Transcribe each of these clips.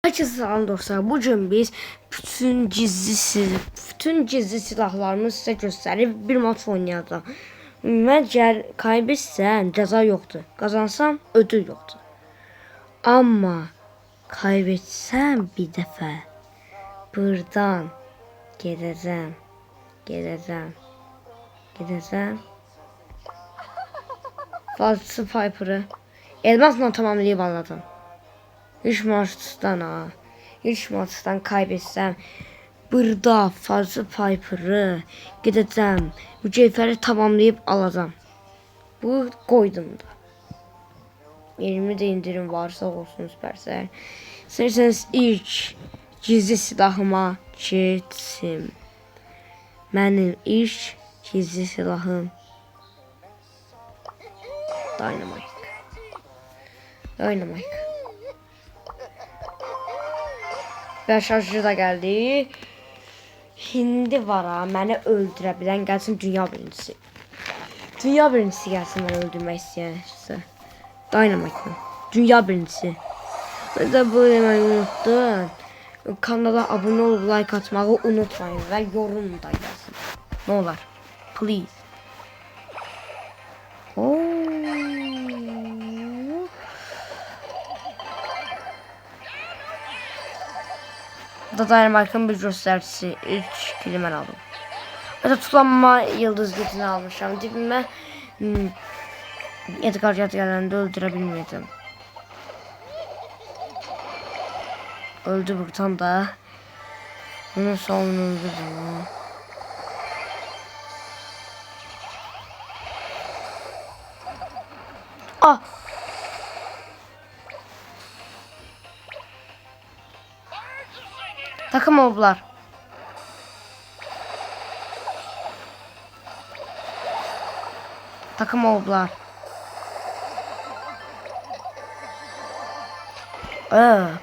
Herkese selam dostlar. Bugün biz bütün gizli silahlarımı size gösterip bir maç oynayacağım. Eğer kaybetsem ceza yoktu. Kazansam ödül yoktu. Ama kaybetsem bir defa buradan geleceğim. Falsı Piper'ı elmasla tamamlayıp anladım. Hiç maçtan kaybetsem burada Falsı Piper'ı gideceğim. Mücevheri tamamlayıp alacağım. Bu koydum da. Elimde de indirim varsa olsun Supercell. İsterseniz ilk gizli silahıma geçim. Benim ilk gizli silahım Dynamite. Və şarjı da geldi. Hindi var ha, məni öldürə bilən gəlsin dünya birincisi. Dünya birincisi gəlsin məni öldürmək istəyənsə. Dynamite. Dünya birincisi. Mən də bu deməyi unutdum. Kanala abunə olub like atmağı unutmayın və yorum da gəlsin. Ne olar? Please. Dynamite'ın bir gösterisi. İlk kili ben aldım. Mesela tutanma yıldız gücünü almışım. Dibime Edgar Yadgar'ını öldürebilmedim. Öldü buradan da. Bunun sonunu öldürdüm. Ah! Takım oldular.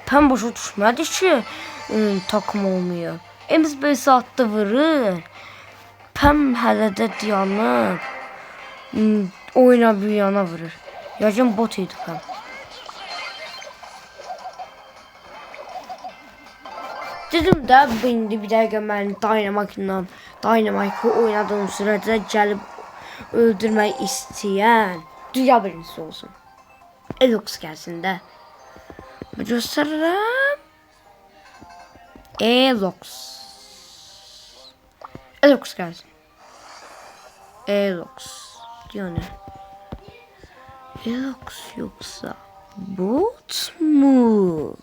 Pen boşa düşmedi ki takım olmuyor. Emiz bir saatte vurur. Pem hələ də dayanıb oyuna bir yana vurur. Yəqin bot idi Pem. Dedim də indi bir dəqiqə mən Dynamite'ı oynadığım sürəcə gəlib öldürmək istəyən dünya birincisi olsun. Elox gəlsin də. Göstərirəm. Elox gəlsin. Yani Elox yoksa bot mu?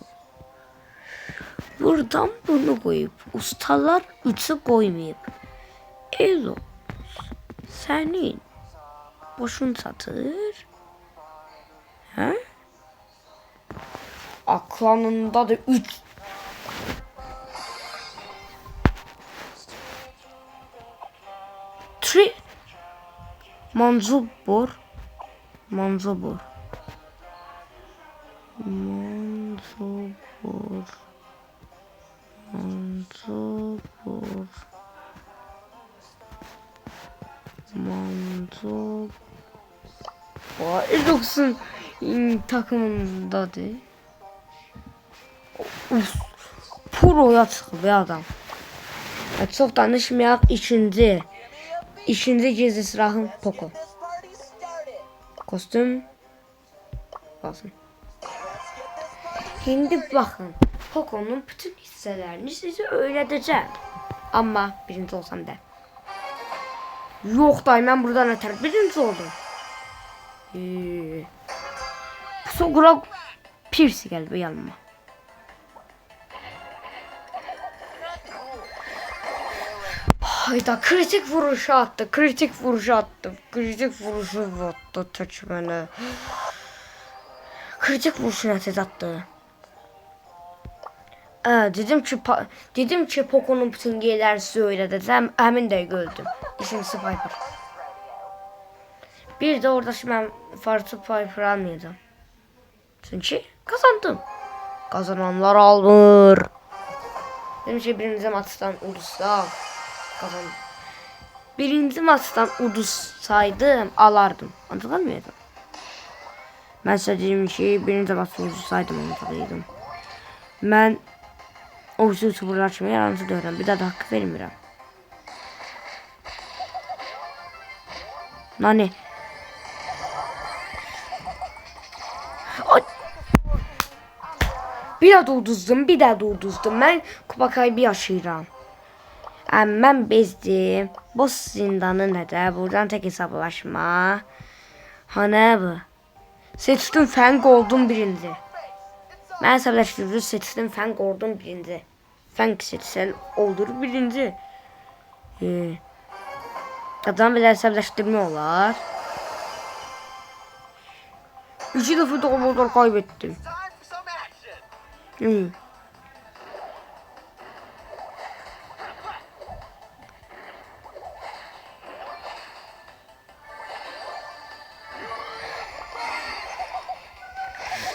Buradan bunu koyup ustalar 3'ü koymayıp Elox senin boşun satır. He? Aklanında da 3 Manzobor Elox'un takımındadır. Pro'ya çıxıb be adam. Çox danışmayaq. İkinci gizli silahım Poco. Kostüm basın. Şimdi bakın. Poco'nun bütün hisselerini size öğreteceğim. Ama birinci olsam da. Yok dayı ben buradan öter. Birinci oldum. Sonra Pierce geldi yanıma. Hayda kritik vuruşu attı. Kritik vuruşu attı bana. Kritik vuruşu attı. Dedim ki Poco'nun bütün geylerini size öğreteceğim. Emin de öldüm. İkincisi Piper. Bir de orada şimdi ben Falsı Piper almayacağım. Çünkü kazandım. Kazananlar alır. Dedim ki birinci maçtan ulusal kazandım. Birinci maçtan udussaydım alardım. Anladın? Ben size dedim ki birinci maçtan udussaydım anladıydım. Mən o youtuberlar kimi yalancı deyirəm. Bir də haqqı vermirəm. Nani? Ay. Bir də uduzdum. Mən kupa kaybı yaşayıram. Mən bezdim. Boss zindanı nədir? Buradan tek hesablaşma. Hani bu? Seçtim fen oldum birinci. Mən hesablaşdırdım, seçtim fen oldum birinci. Fen seçsen olur birinci. Adam bile hesablaştırma olar. 2 defa doğumlar kaybettim.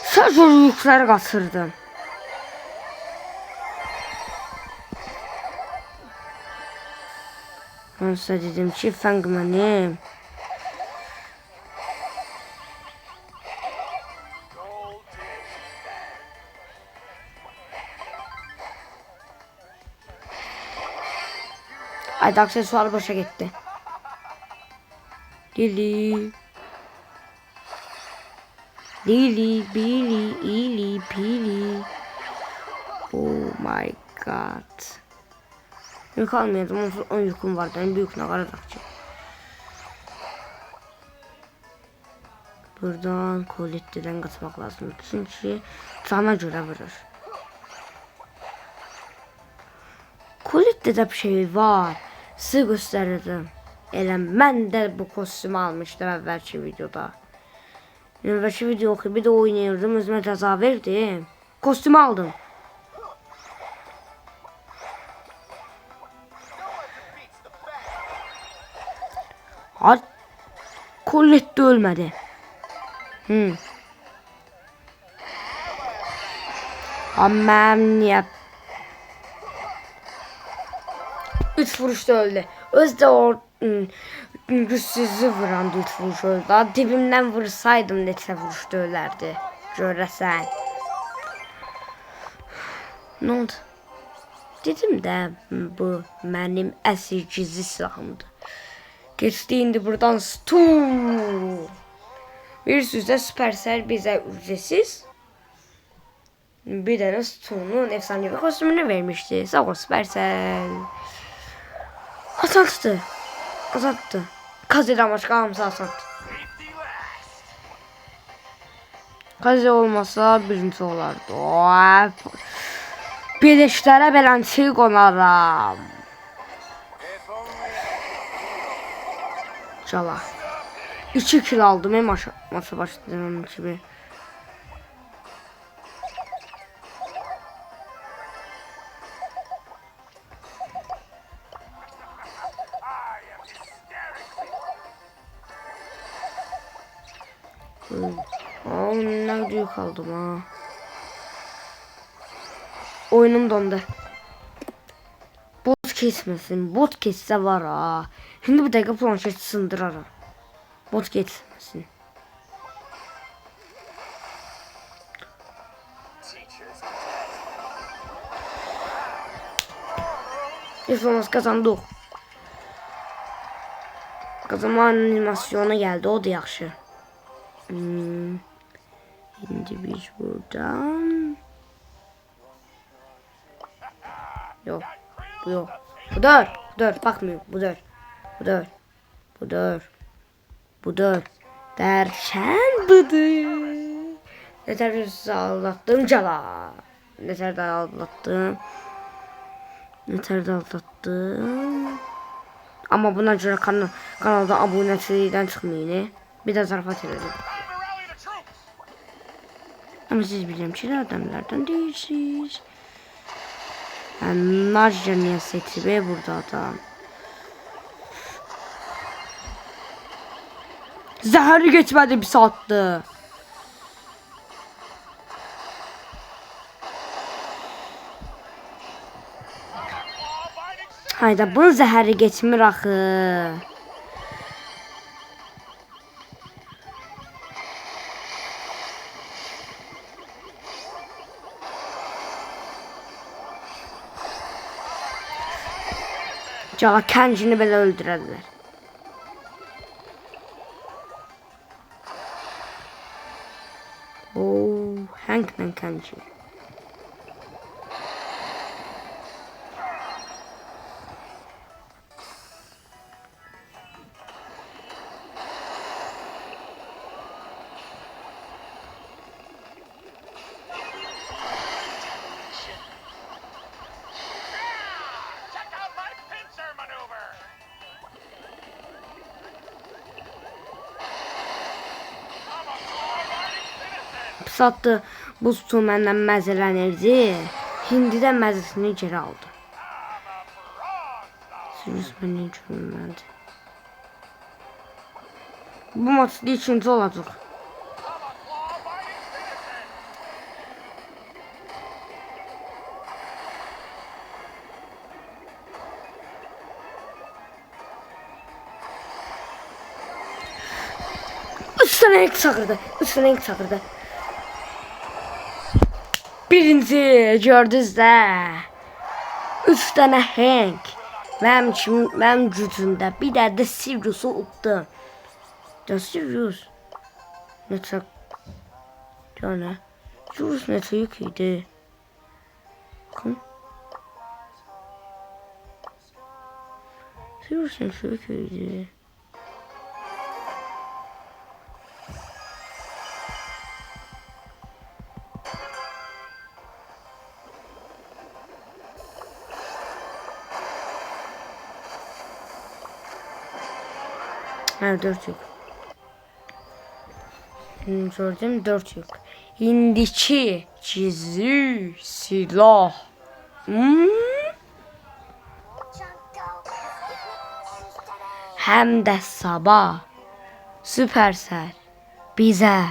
Sadece yükler kaçırdım. Ben size dedim ki fengmenim. Ay da aksesuar boşa gitti. Lili. Lili, Billy, Ili, Pili. Oh my god. Yük almayalım. 10 yüküm vardı. En büyük ne kadar takacağım. Buradan Colette'den kaçmak lazım. Çünkü sana göre vurur. Colette'de bir şey var. Size gösterdim. Ben de bu kostümü almıştım evvelki videoda. Evvelki video bir de oynayırdım. Özüme ceza verdim. Kostümü aldım. Hadi. Colette ölmedi. Aman ya. 3 vuruşta öldü. Özde o güçsüzü vuran 3 vuruş öldü. Dibimden vursaydım neçə vuruşta ölərdi. Görəsən. Ne oldu? Dedim də bu mənim əsl gizli silahımdır. Geçti indi buradan Stu. Bir sözde Supercell bize ücretsiz bir tane Stu'nun efsanevi kostümünü vermişti. Sağ ol Supercell. Azalttı. Kaze'den başka hamsa azalttı. Kaze olmasa birinci olardı. Birleşlere belençi konaram. Cala. 2 kill aldım hem masa başladığım gibi. Ne büyük aldım ha. Oyunum dondu. Bot kesmesin. Bot kesse var ha. Şimdi bir dakika planşet sındırarım. Bot kesmesin. Biz kazandık. Kazanma animasyonu geldi. O da yaxşı. Şimdi biz buradan. Yok. Bu yok. Bu dört. Bakmıyor. Bu dört. Derken budur. Yeter bir sizi aldattım cala. Yeter de aldattım. Ama buna göre kanalda abonesinden çıkmayın. Bir de zarafat edelim. Ama siz biliyorum ki adamlardan değilsiniz. Yani Narca niye seti be burada adam. Zehri geçmedi bir saatte. Hayda bunun zehri geçmir axı. Cala kəncini belə öldürərlər. Oo, Hank'la Kenji. Sattı bu su məndən məzələnirdi. Hindidən məzəsini geri aldı. Sirius beni görmədi. Bu maçda ikinci olacaq. Üç tane ilk çağırdı. Birinci gördünüz də. 3 tane Hank. Mənim gücümdə. Bir də Sirius'u utdum. Ya Sirius. Neçə? Yani Sirius neçə yük idi? Bakın. Sirius neçə yük idi? Ha 4 yük. Gördüm 4 yük. İndiki gizli silah. Hem de sabah Süpersel bize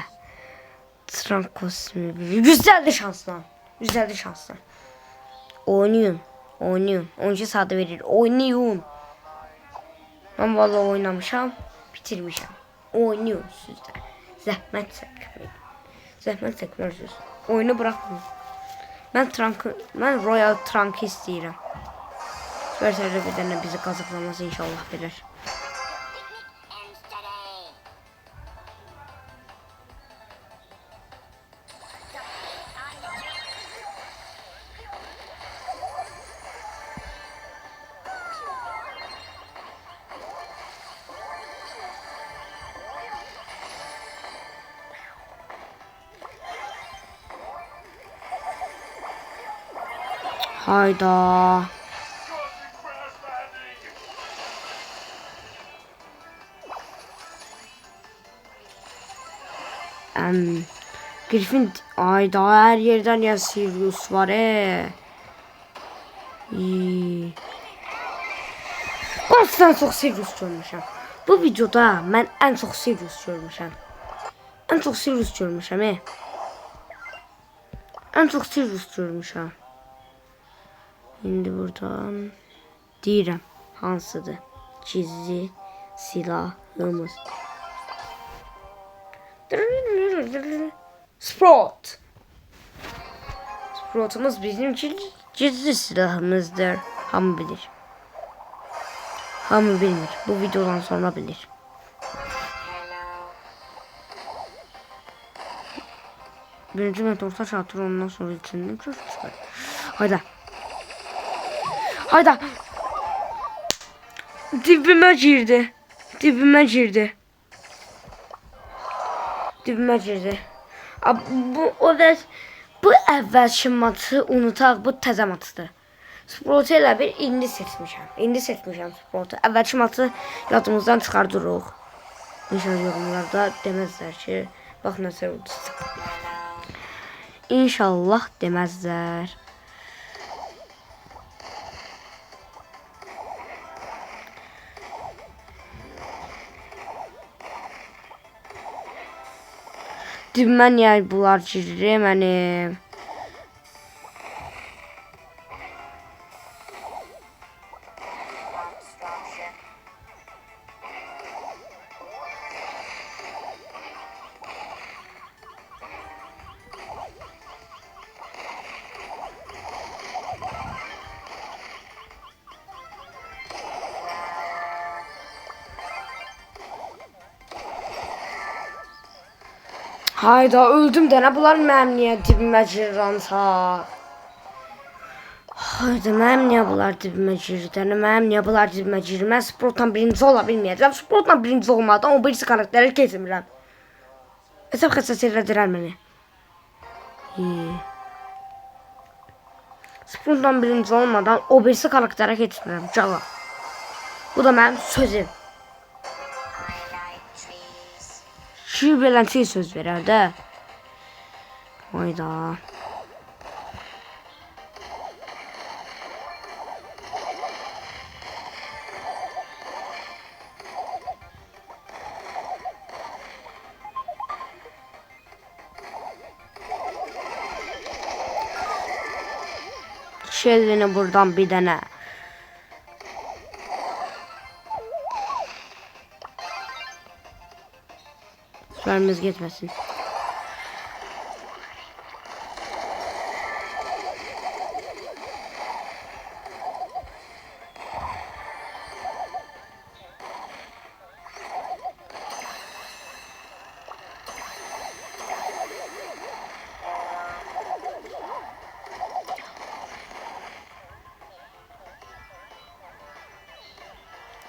Trump kostümü veriyor. Güzeldi şanslan. Oynayın. 12 saat verir. Oynayın. Ben vallahi oynamışam. Bitirmişim. Oynuyor sizdə. Zəhmət çəkməlisiniz. Oyunu bırakmayın. Ben Royal Trunk'ı istəyirəm. Süpersel bir dənə bizi qazıqlaması inşallah verir. Hayda. Griffin ayda her yerden ya Sirius var Aslan çok Sirius görmüşüm. Bu videoda ben en çok Sirius görmüşüm. En çok Sirius görmüşüm. Şimdi buradan deyirəm hansıdır gizli silahımız. Sprout'umuz bizim gizli silahımızdır. Hamı bilir. Hamı bilmir. Bu videodan sonra bilir. Birinci meteorta çatır, ondan sonra içinden köşk çıkar. Hayda. Dibime girdi. Bu əvvəlki maçı unutaq, bu təzə maçdır. Sprout'u elə bir indi seçmişəm Sprout'u. Əvvəlki maçı yadımızdan çıxardırıq. İnşallah yorumlarda deməzlər ki, bax nəsə oldu. İnşallah deməzlər. Dibimdən niyə bunlar girir mənim? Hayda öldüm də nə bunlar mənim niyə dibimə girirəmsə. Hayda mənim niyə bunlar dibimə girir? Mənim niyə bunlar dibimə girir? Mən sportla birinci ola bilməyəcəm. Sportla birinci olmadan o birisi karakteri keçmirəm. Hesab xəstəsi elədirər məni. Sportla birinci olmadan o birisi karakteri keçmirəm. Cala. Bu da mənim sözüm. Şiir belənçiyə söz verər də. Hayda. Şellini buradan bir dənə. Süremiz geçmesin.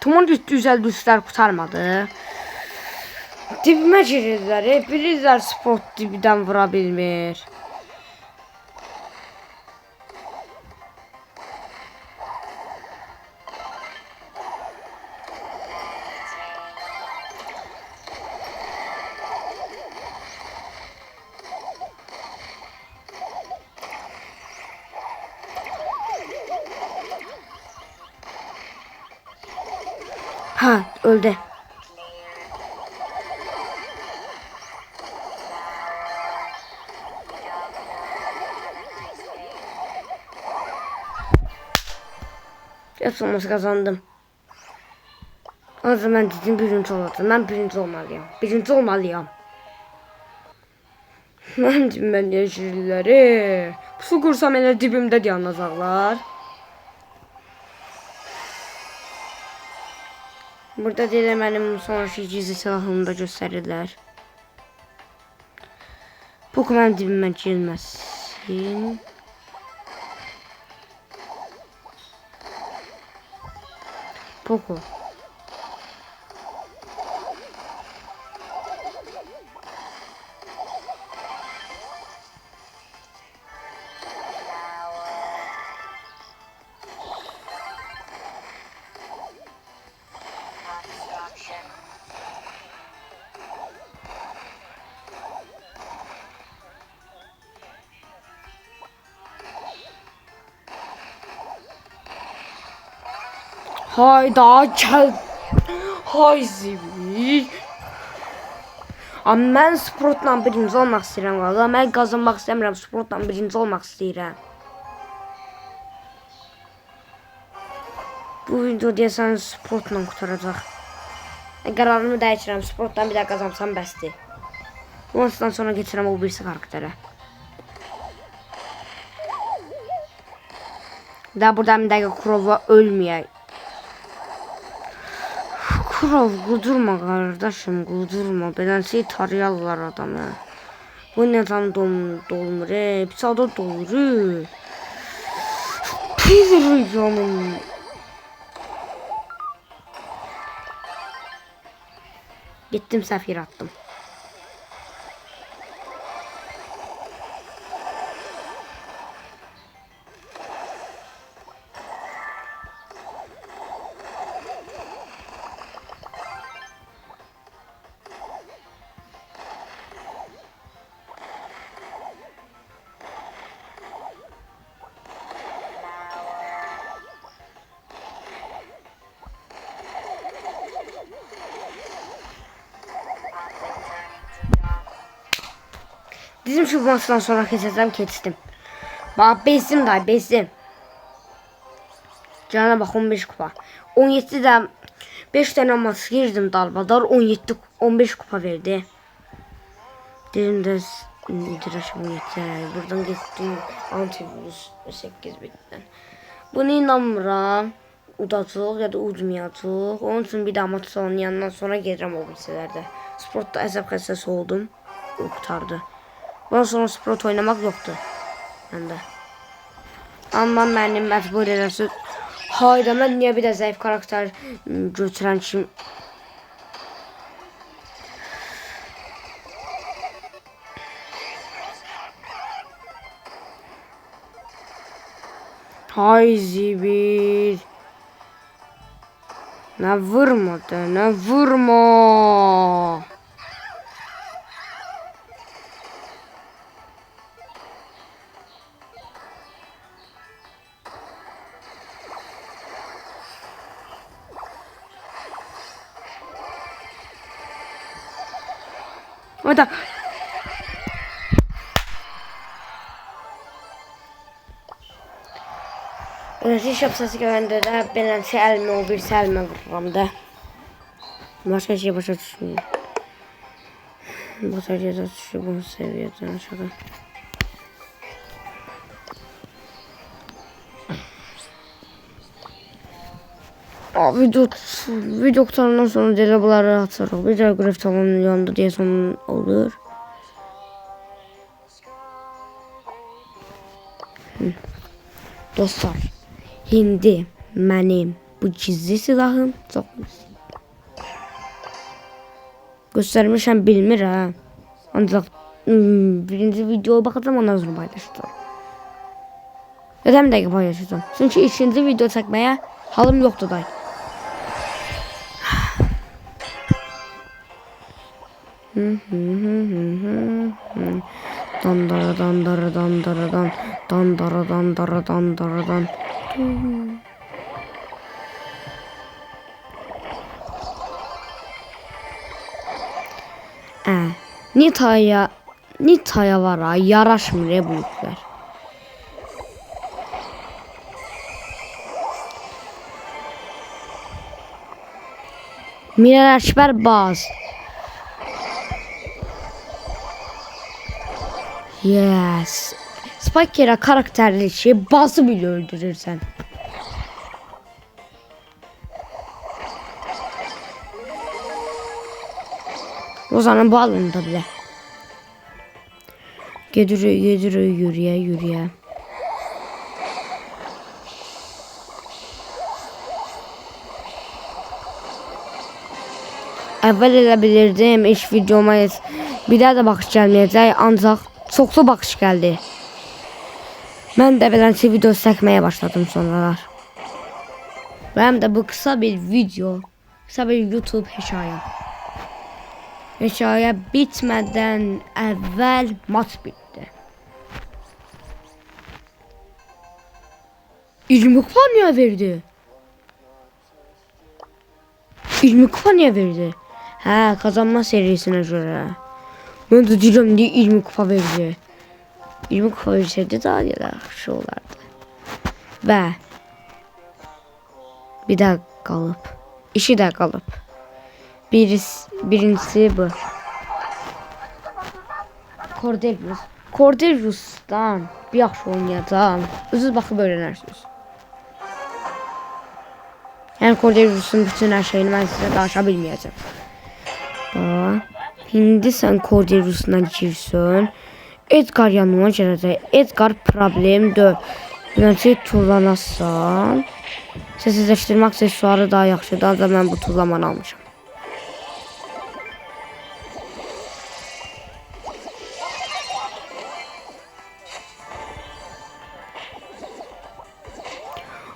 Tumun güzel düşler kurtarmadı. Dibime girirlər. Bilirlər sport dibidən vura bilmir. Ha, öldü. Yapılması kazandım. O zaman dedim birinci olacağım. Ben birinci olmalıyım. Birinci olmalıyım. Ben yeşilleri. Su kursam elə dibimdə yanacaqlar. Burada deyil mənim sonraki gizli silahımı da göstərirlər. Bu mənim dibimə girməsin. Poco. Hayda gel. Hay zibil. Amma mən sportla birinci olmaq istəyirəm valla. Mən qazanmaq istəmirəm, sportla birinci olmaq istəyirəm. Bu video deyəsən sportla qutaracaq. Qərarımı dəyişirəm, sportdan bir də qazansam bəsdir. Ondan sonra geçirəm o birisi karakterə. Daha buradan bir dəqiqə Krova ölməyək. Krov qudurma qardaşım, qudurma. Beləncə tarayarlar adamı. Bu nədən dolmur, pısada dolur. Pizir canım. Gittim səfir attım. Bizim şu maçtan sonra keçtim. Bak bezdim day bezdim. Cana bak 15 kupa. 17'de 5 tane maç girdim dalbadar 15 kupa verdi. Dedim de idraşım 17. Buradan gittim antivirus 8 bitten. Bunu inanmıram. Udacaq ya da udmayacaq. Onun üçün bir daha maç sonlayandan sonra gelirəm o bilsələrdə. Sportda əsəb xəstəsi oldum. kurtardı. Bundan sonra Sprout oynamak yoktu bende. Ama beni mecbur edersin. Hayda, mən niyə bir də zayıf karakter götürən kim? Hay zibil. Ne vurmadı, ne vurma. Hayda. Öğretiş yapsası görəndə də beləncə əlmə o birisi əlmə vururam da. Başqa şey başa düşmüyor. Bu seviyede düşüyor, bu seviyeden aşağı. Abi video kurtarından sonra dedi bunları atarıq. Bir də graf tamamlandı diye son olur. Dostlar, indi mənim bu gizli silahım çox göstərmişəm, bilmir ha. Ancaq birinci videoya baxacağım, ondan sonra paylaşacağım. Neden dəqiq paylaşacağım? Çünki ikinci video çəkməyə halım yoxdur day. Dandara dandara dandara dan dandara dandara dandara dan. Nita'ya var ha, yaraşmır bu yükler. Mirar Ekber baz. Yes. Spike'era karakterli şey bazı bile öldürürsen. O zaman bu alında bile. Gediriyor yürüye. Evvel elə bilirdim iş videoma bir daha da baxış gəlməyəcək, ancaq çoxlu baxış gəldi. Mən də beləncə video çəkməyə başladım sonralar. Və həm də bu kısa bir video, kısa bir YouTube hekayə. Hekayə bitmədən əvvəl maç bitdi. 20 kupa niyə verdi? 20 kupa niyə verdi? Hə, kazanma serisine göre. Ben de diyeceğim diye 20 kupa verdi. 20 kupa verseydi daha yaxşı olardı. Və bir də qalıb. İşi də qalıb. Birincisi bu. Cordelius'dan bir yaxşı oynayacağım. Özünüz baxıb öyrənərsiniz. Yəni Cordelius'un bütün hər şeyini mən sizə danışa bilməyəcəm. Şimdi sen Cordelius'una girsin. Edgar yanıma gələcək. Edgar problem deyil. Bence tullanasan. Sessizləşdirmə aksesuarı daha yaxşıdır. Ancaq mən bu tullamanı almışam.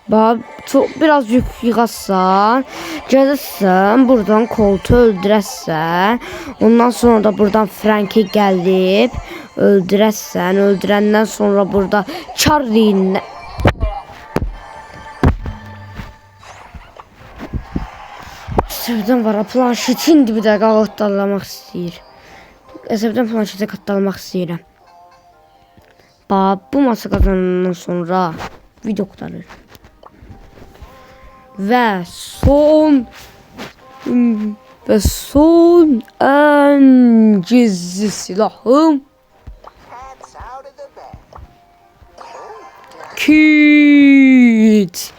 Bak, biraz yük yığarsan, gelirsən, buradan Colt'u öldürərsən, ondan sonra da buradan Frank'i gəlib öldürərsən, öldürəndən sonra burada Charlie'nin Əsəbdən var, planşetin bir də qatlamaq istəyir. Əsəbdən planşetə qatlamaq istəyirəm. Bax, bu maçı qazanandan sonra video qurtarır. Ve son en gizli silahım Kit.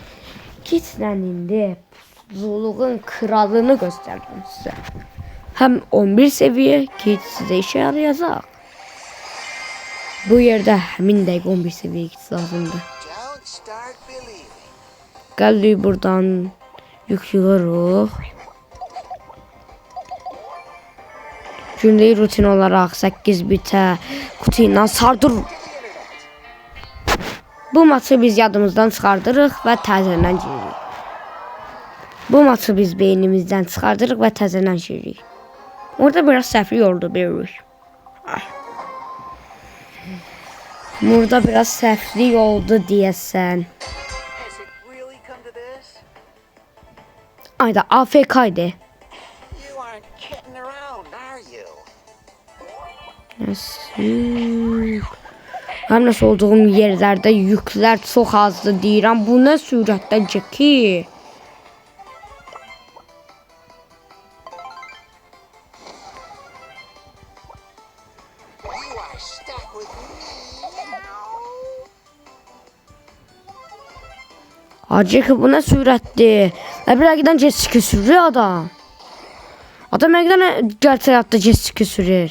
Kit'le indi puzzuluğun kralını gösterdim size. Hem 11 seviye ki size işe yarayacak. Bu yerde həmin dəqiqə 11 seviye kit lazımdır. Don't start believing. Gəldik buradan yük yığırıq. Günlük rutin olarak 8 bitə kutu ilə sardır. Bu maçı biz yadımızdan çıxardırıq və təzədən giririk. Bu maçı biz beynimizden çıxardırıq və təzədən giririk. Orada biraz səhvlik oldu bilirik. Burada biraz səhvlik oldu deyəsən. Has it really come to this? Ayda AFK'ydı. You aren't kidding around, are you? Nasıl? Hem nasıl olduğum yerlerde yükler çok azdı deyirəm. Bu ne sürətdə ki? You are stuck with me. Acı ki bu ne sürətdir? Bir əqidən jet ski sürür adam. Adam əqidən gerçək həyatda jet ski sürür.